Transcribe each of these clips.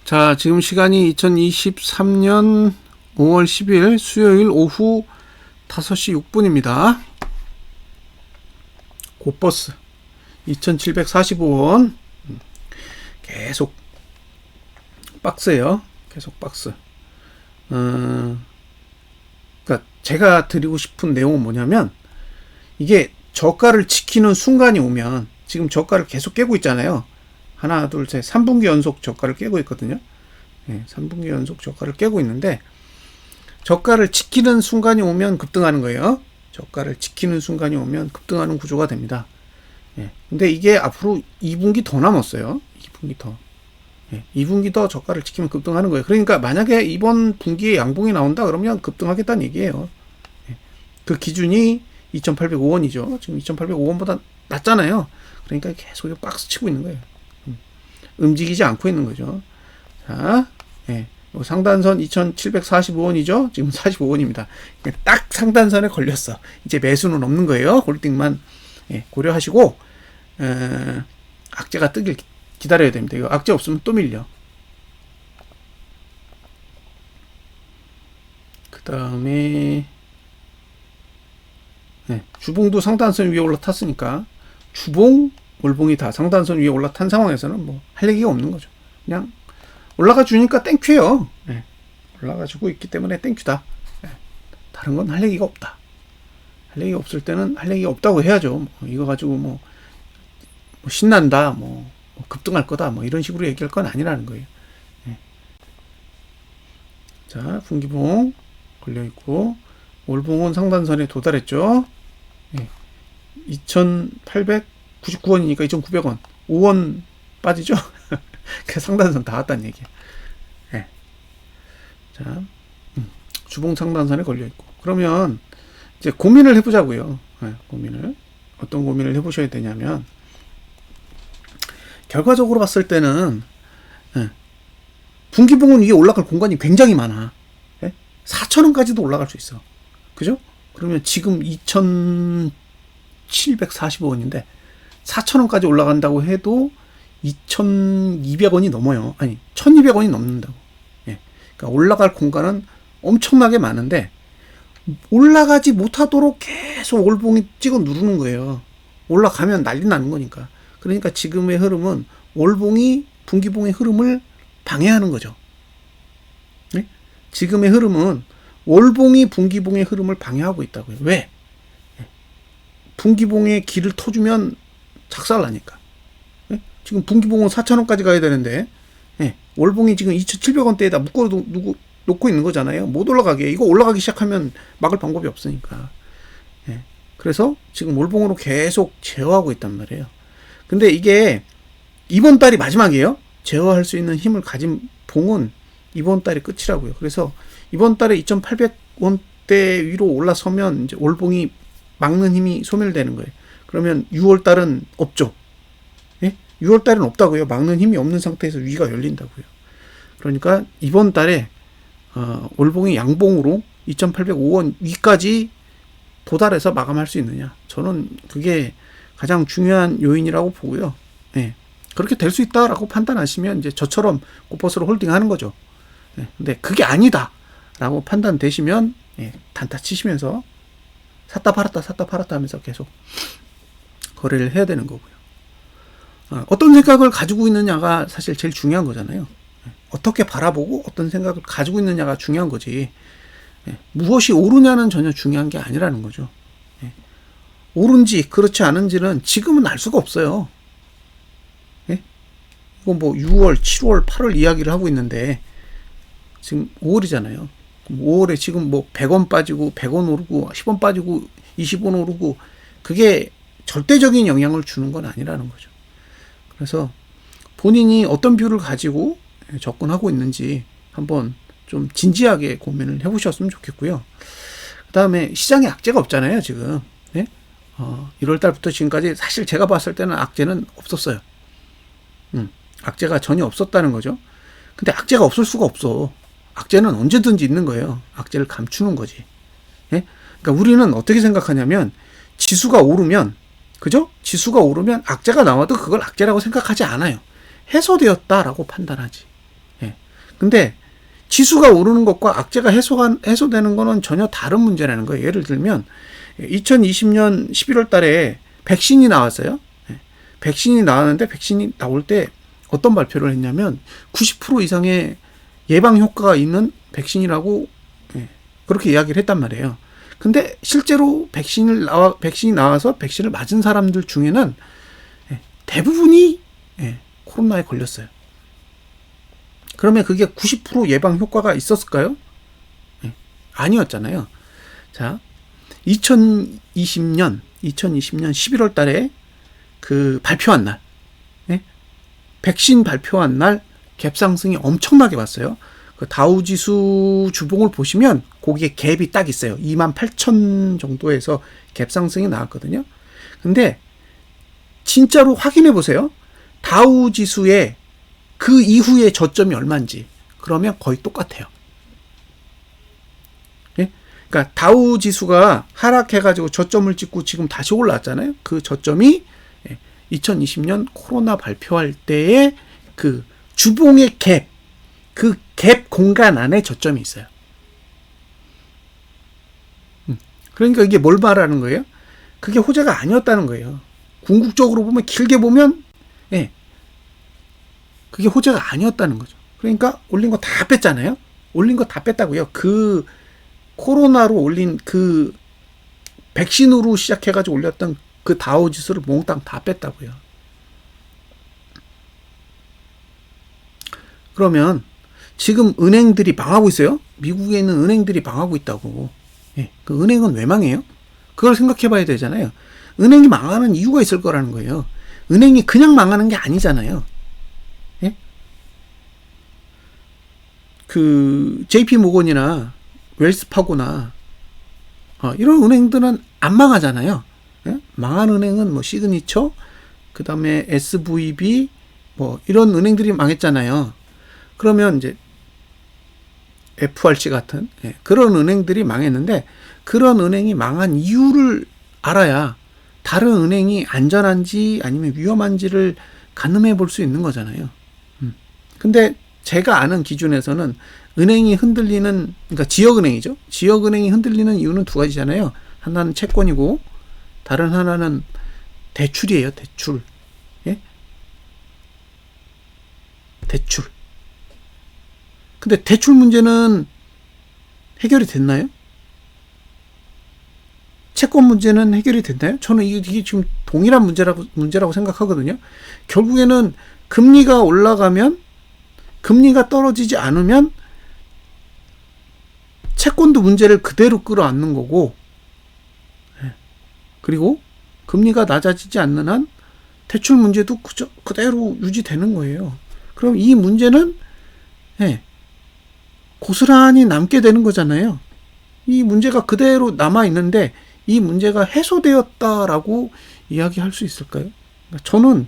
자, 지금 시간이 2023년 5월 10일 수요일 오후 5시 6분입니다. 고버스 2,745원. 계속 박스예요. 계속 박스. 그러니까 제가 드리고 싶은 내용은 뭐냐면, 이게 저가를 지키는 순간이 오면, 지금 저가를 계속 깨고 있잖아요. 하나, 둘, 셋, 3분기 연속 저가를 깨고 있거든요. 3분기 연속 저가를 깨고 있는데, 저가를 지키는 순간이 오면 급등하는 거예요. 저가를 지키는 순간이 오면 급등하는 구조가 됩니다. 근데 이게 앞으로 2분기 더 남았어요. 2분기 더. 2분기 더 저가를 지키면 급등하는 거예요. 그러니까 만약에 이번 분기에 양봉이 나온다 그러면 급등하겠다는 얘기예요. 그 기준이 2,805원이죠. 지금 2,805원보다 낮잖아요. 그러니까 계속 박스 치고 있는 거예요. 움직이지 않고 있는 거죠. 자, 상단선 2,745원이죠. 지금 45원입니다. 딱 상단선에 걸렸어. 이제 매수는 없는 거예요. 홀딩만 고려하시고, 악재가 뜨길 기다려야 됩니다. 이거 악재 없으면 또 밀려. 그 다음에 주봉도 상단선 위에 올라탔으니까, 주봉, 월봉이 다 상단선 위에 올라탄 상황에서는 뭐 할 얘기가 없는 거죠. 그냥 올라가 주니까 땡큐예요. 올라가 주고 있기 때문에 땡큐다. 다른 건 할 얘기가 없다. 할 얘기가 없을 때는 할 얘기가 없다고 해야죠. 이거 가지고 뭐 신난다, 뭐 급등할 거다, 뭐 이런 식으로 얘기할 건 아니라는 거예요. 자, 분기봉 걸려있고, 월봉은 상단선에 도달했죠. 2,899원이니까 2,900원. 5원 빠지죠? 그 상단선 다 왔다는 얘기야. 자, 주봉 상단선에 걸려있고. 그러면 이제 고민을 해보자고요. 고민을. 어떤 고민을 해보셔야 되냐면, 결과적으로 봤을 때는, 분기봉은 위에 올라갈 공간이 굉장히 많아. 4,000원까지도 올라갈 수 있어. 그죠? 그러면 지금 2,745원인데, 4,000원까지 올라간다고 해도 2,200원이 넘어요. 아니, 1,200원이 넘는다고. 그러니까 올라갈 공간은 엄청나게 많은데, 올라가지 못하도록 계속 월봉이 찍어 누르는 거예요. 올라가면 난리 나는 거니까. 그러니까 지금의 흐름은 월봉이 분기봉의 흐름을 방해하는 거죠. 지금의 흐름은 월봉이 분기봉의 흐름을 방해하고 있다고요. 왜? 분기봉의 길을 터주면 작살나니까. 지금 분기봉은 4,000원까지 가야 되는데, 월봉이 지금 2,700원대에다 놓고 있는 거잖아요. 못 올라가게. 이거 올라가기 시작하면 막을 방법이 없으니까. 그래서 지금 월봉으로 계속 제어하고 있단 말이에요. 근데 이게 이번 달이 마지막이에요. 제어할 수 있는 힘을 가진 봉은 이번 달이 끝이라고요. 그래서 이번 달에 2,800원대 위로 올라서면 이제 월봉이 막는 힘이 소멸되는 거예요. 그러면 6월 달은 없죠. 6월 달은 없다고요. 막는 힘이 없는 상태에서 위가 열린다고요. 그러니까 이번 달에 월봉이 양봉으로 2,805원 위까지 도달해서 마감할 수 있느냐. 저는 그게 가장 중요한 요인이라고 보고요. 그렇게 될 수 있다라고 판단하시면 이제 저처럼 고버스로 홀딩하는 거죠. 근데 그게 아니다라고 판단되시면 단타 치시면서 샀다 팔았다 하면서 계속 거래를 해야 되는 거고요. 어떤 생각을 가지고 있느냐가 사실 제일 중요한 거잖아요. 어떻게 바라보고 어떤 생각을 가지고 있느냐가 중요한 거지. 무엇이 옳으냐는 전혀 중요한 게 아니라는 거죠. 옳은지 그렇지 않은지는 지금은 알 수가 없어요. 이건 뭐 6월, 7월, 8월 이야기를 하고 있는데 지금 5월이잖아요. 5월에 지금 뭐 100원 빠지고 100원 오르고 10원 빠지고 20원 오르고 그게 절대적인 영향을 주는 건 아니라는 거죠. 그래서 본인이 어떤 뷰를 가지고 접근하고 있는지 한번 좀 진지하게 고민을 해보셨으면 좋겠고요. 그 다음에 시장에 악재가 없잖아요, 지금. 1월 달부터 지금까지 사실 제가 봤을 때는 악재는 없었어요. 악재가 전혀 없었다는 거죠. 근데 악재가 없을 수가 없어. 악재는 언제든지 있는 거예요. 악재를 감추는 거지. 그러니까 우리는 어떻게 생각하냐면, 지수가 오르면, 그죠? 지수가 오르면 악재가 나와도 그걸 악재라고 생각하지 않아요. 해소되었다라고 판단하지. 근데 지수가 오르는 것과 악재가 해소되는 거는 전혀 다른 문제라는 거예요. 예를 들면 2020년 11월 달에 백신이 나왔어요. 백신이 나왔는데 백신이 나올 때 어떤 발표를 했냐면 90% 이상의 예방 효과가 있는 백신이라고 그렇게 이야기를 했단 말이에요. 근데 실제로 백신이 나와서 백신을 맞은 사람들 중에는 대부분이 코로나에 걸렸어요. 그러면 그게 90% 예방 효과가 있었을까요? 아니었잖아요. 자, 2020년 11월 달에 그 발표한 날, 백신 발표한 날 갭상승이 엄청나게 왔어요. 그 다우지수 주봉을 보시면 거기에 갭이 딱 있어요. 28,000 정도에서 갭상승이 나왔거든요. 근데 진짜로 확인해 보세요. 다우지수의 그 이후에 저점이 얼마인지. 그러면 거의 똑같아요. 그러니까 다우지수가 하락해가지고 저점을 찍고 지금 다시 올라왔잖아요. 그 저점이 2020년 코로나 발표할 때의 그 주봉의 갭, 그 갭 공간 안에 저점이 있어요. 그러니까 이게 뭘 말하는 거예요? 그게 호재가 아니었다는 거예요. 궁극적으로 보면, 길게 보면, 그게 호재가 아니었다는 거죠. 그러니까 올린 거 다 뺐잖아요. 올린 거 다 뺐다고요. 그 코로나로 올린 그 백신으로 시작해가지고 올렸던 그 다우지수를 몽땅 다 뺐다고요. 그러면 지금 은행들이 망하고 있어요. 미국에 있는 은행들이 망하고 있다고. 그 은행은 왜 망해요? 그걸 생각해 봐야 되잖아요. 은행이 망하는 이유가 있을 거라는 거예요. 은행이 그냥 망하는 게 아니잖아요. 그 JP 모건이나 웰스파고나 이런 은행들은 안 망하잖아요. 망한 은행은 뭐 시그니처, 그 다음에 SVB 뭐 이런 은행들이 망했잖아요. 그러면 이제 FRC 같은 그런 은행들이 망했는데, 그런 은행이 망한 이유를 알아야 다른 은행이 안전한지 아니면 위험한지를 가늠해 볼 수 있는 거잖아요. 근데 제가 아는 기준에서는 은행이 흔들리는, 그러니까 지역은행이죠. 지역은행이 흔들리는 이유는 두 가지잖아요. 하나는 채권이고 다른 하나는 대출이에요. 대출. 대출. 근데 대출 문제는 해결이 됐나요? 채권 문제는 해결이 됐나요? 저는 이게 지금 동일한 문제라고 생각하거든요. 결국에는 금리가 올라가면, 금리가 떨어지지 않으면 채권도 문제를 그대로 끌어안는 거고, 그리고 금리가 낮아지지 않는 한 대출 문제도 그대로 유지되는 거예요. 그럼 이 문제는 고스란히 남게 되는 거잖아요. 이 문제가 그대로 남아 있는데 이 문제가 해소되었다라고 이야기할 수 있을까요? 그러니까 저는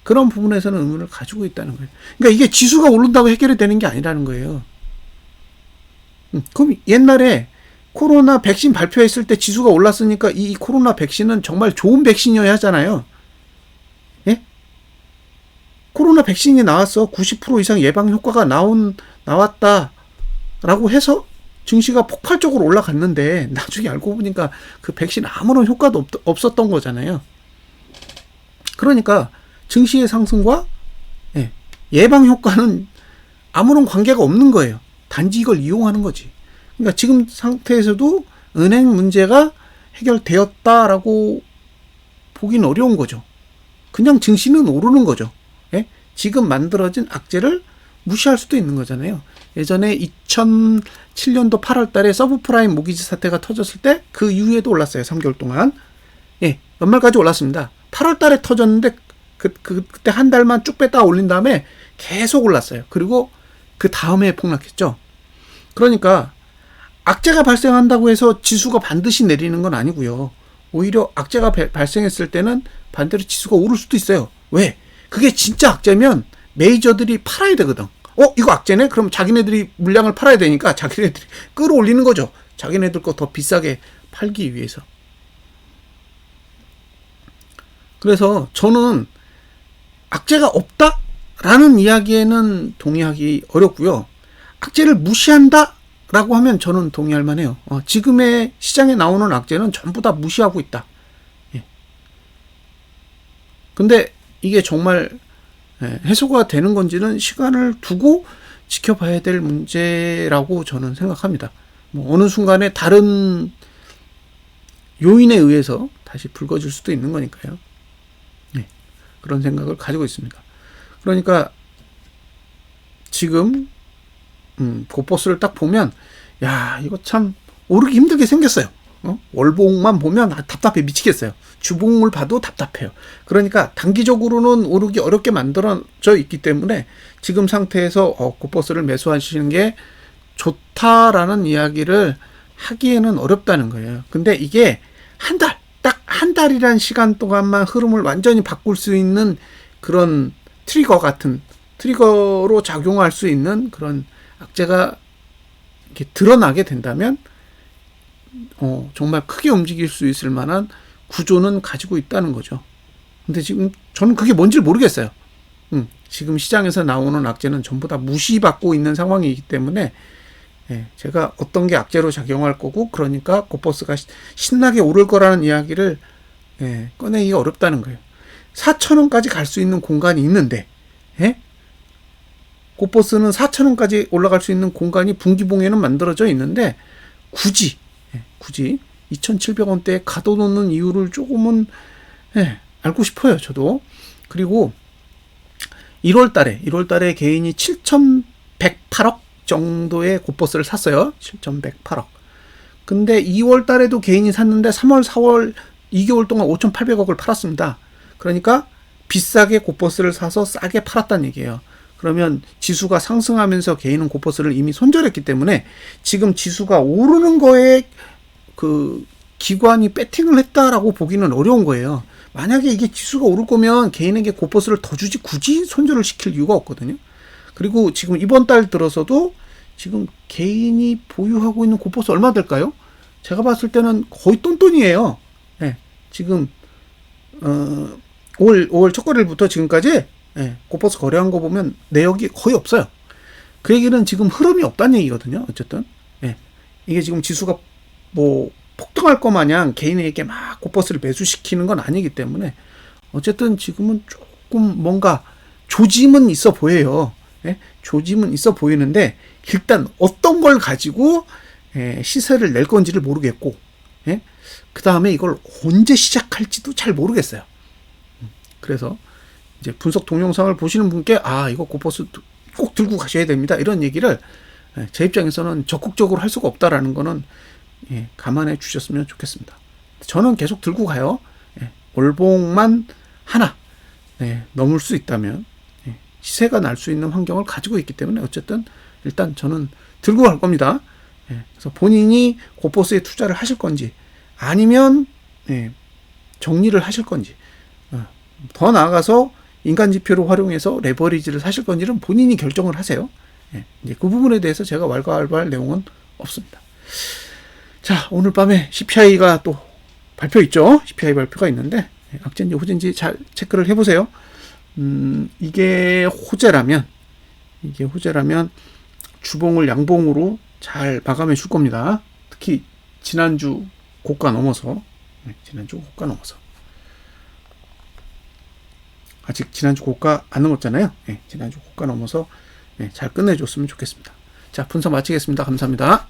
그런 부분에서는 의문을 가지고 있다는 거예요. 그러니까 이게 지수가 오른다고 해결이 되는 게 아니라는 거예요. 그럼 옛날에 코로나 백신 발표했을 때 지수가 올랐으니까 이 코로나 백신은 정말 좋은 백신이어야 하잖아요. 코로나 백신이 나왔어. 90% 이상 예방 효과가 나왔다라고 해서 증시가 폭발적으로 올라갔는데, 나중에 알고 보니까 그 백신 아무런 효과도 없었던 거잖아요. 그러니까 증시의 상승과 예방 효과는 아무런 관계가 없는 거예요. 단지 이걸 이용하는 거지. 그러니까 지금 상태에서도 은행 문제가 해결되었다라고 보긴 어려운 거죠. 그냥 증시는 오르는 거죠. 지금 만들어진 악재를 무시할 수도 있는 거잖아요. 예전에 2007년도 8월 달에 서브프라임 모기지 사태가 터졌을 때 그 이후에도 올랐어요. 3개월 동안. 연말까지 올랐습니다. 8월 달에 터졌는데 그때 한 달만 쭉 뺐다가 올린 다음에 계속 올랐어요. 그리고 그 다음에 폭락했죠. 그러니까 악재가 발생한다고 해서 지수가 반드시 내리는 건 아니고요. 오히려 악재가 발생했을 때는 반대로 지수가 오를 수도 있어요. 왜? 그게 진짜 악재면 메이저들이 팔아야 되거든. 이거 악재네? 그럼 자기네들이 물량을 팔아야 되니까 자기네들이 끌어올리는 거죠. 자기네들 거 더 비싸게 팔기 위해서. 그래서 저는 악재가 라는 이야기에는 동의하기 어렵고요. 악재를 무시한다 라고 하면 저는 동의할 만해요. 지금의 시장에 나오는 악재는 전부 다 무시하고 있다. 예. 근데 이게 정말 해소가 되는 건지는 시간을 두고 지켜봐야 될 문제라고 저는 생각합니다. 뭐 어느 순간에 다른 요인에 의해서 다시 불거질 수도 있는 거니까요. 네, 그런 생각을 가지고 있습니다. 그러니까 지금 고버스를 딱 보면 야 이거 참 오르기 힘들게 생겼어요. 월봉만 보면 답답해 미치겠어요. 주봉을 봐도 답답해요. 그러니까 단기적으로는 오르기 어렵게 만들어져 있기 때문에 지금 상태에서 고버스를 매수하시는 게 좋다라는 이야기를 하기에는 어렵다는 거예요. 근데 이게 한 달, 딱 한 달이란 시간 동안만 흐름을 완전히 바꿀 수 있는 그런 트리거로 작용할 수 있는 그런 악재가 이렇게 드러나게 된다면 정말 크게 움직일 수 있을 만한 구조는 가지고 있다는 거죠. 근데 지금 저는 그게 뭔지 모르겠어요. 지금 시장에서 나오는 악재는 전부 다 무시받고 있는 상황이기 때문에 제가 어떤 게 악재로 작용할 거고 그러니까 고버스가 신나게 오를 거라는 이야기를 꺼내기가 어렵다는 거예요. 4,000원까지 갈 수 있는 공간이 있는데 고버스는 4,000원까지 올라갈 수 있는 공간이 분기봉에는 만들어져 있는데 굳이 2,700원대에 가둬놓는 이유를 조금은 알고 싶어요. 저도. 그리고 1월달에 개인이 7,108억 정도의 고버스를 샀어요. 7,108억. 근데 2월달에도 개인이 샀는데 3월, 4월 2개월 동안 5,800억을 팔았습니다. 그러니까 비싸게 고버스를 사서 싸게 팔았다는 얘기예요. 그러면 지수가 상승하면서 개인은 고버스를 이미 손절했기 때문에 지금 지수가 오르는 거에 그 기관이 배팅을 했다라고 보기는 어려운 거예요. 만약에 이게 지수가 오를 거면 개인에게 고버스를 더 주지 굳이 손절을 시킬 이유가 없거든요. 그리고 지금 이번 달 들어서도 지금 개인이 보유하고 있는 고버스 얼마 될까요? 제가 봤을 때는 거의 똔똔이에요. 지금 5월 첫 거래일부터 지금까지 고버스 거래한 거 보면 내역이 거의 없어요. 그 얘기는 지금 흐름이 없다는 얘기거든요. 어쨌든 이게 지금 지수가 뭐 폭등할 거 마냥 개인에게 막 고버스를 매수시키는 건 아니기 때문에 어쨌든 지금은 조금 뭔가 조짐은 있어 보여요. 조짐은 있어 보이는데 일단 어떤 걸 가지고 시세를 낼 건지를 모르겠고 그 다음에 이걸 언제 시작할지도 잘 모르겠어요. 그래서 이제 분석 동영상을 보시는 분께 이거 고버스 꼭 들고 가셔야 됩니다. 이런 얘기를 제 입장에서는 적극적으로 할 수가 없다라는 거는 감안해 주셨으면 좋겠습니다. 저는 계속 들고 가요. 월봉만 하나 넘을 수 있다면 시세가 날 수 있는 환경을 가지고 있기 때문에 어쨌든 일단 저는 들고 갈 겁니다. 그래서 본인이 고버스에 투자를 하실 건지 아니면 정리를 하실 건지 더 나아가서 인간 지표를 활용해서 레버리지를 사실 건지는 본인이 결정을 하세요. 이제 그 부분에 대해서 제가 왈가왈부할 내용은 없습니다. 자, 오늘 밤에 CPI가 또 발표 있죠? CPI 발표가 있는데 악재인지 호재인지 잘 체크를 해보세요. 이게 호재라면 주봉을 양봉으로 잘 마감해 줄 겁니다. 특히 지난주 고가 넘어서 아직 지난주 고가 안 넘었잖아요. 지난주 고가 넘어서 잘 끝내줬으면 좋겠습니다. 자, 분석 마치겠습니다. 감사합니다.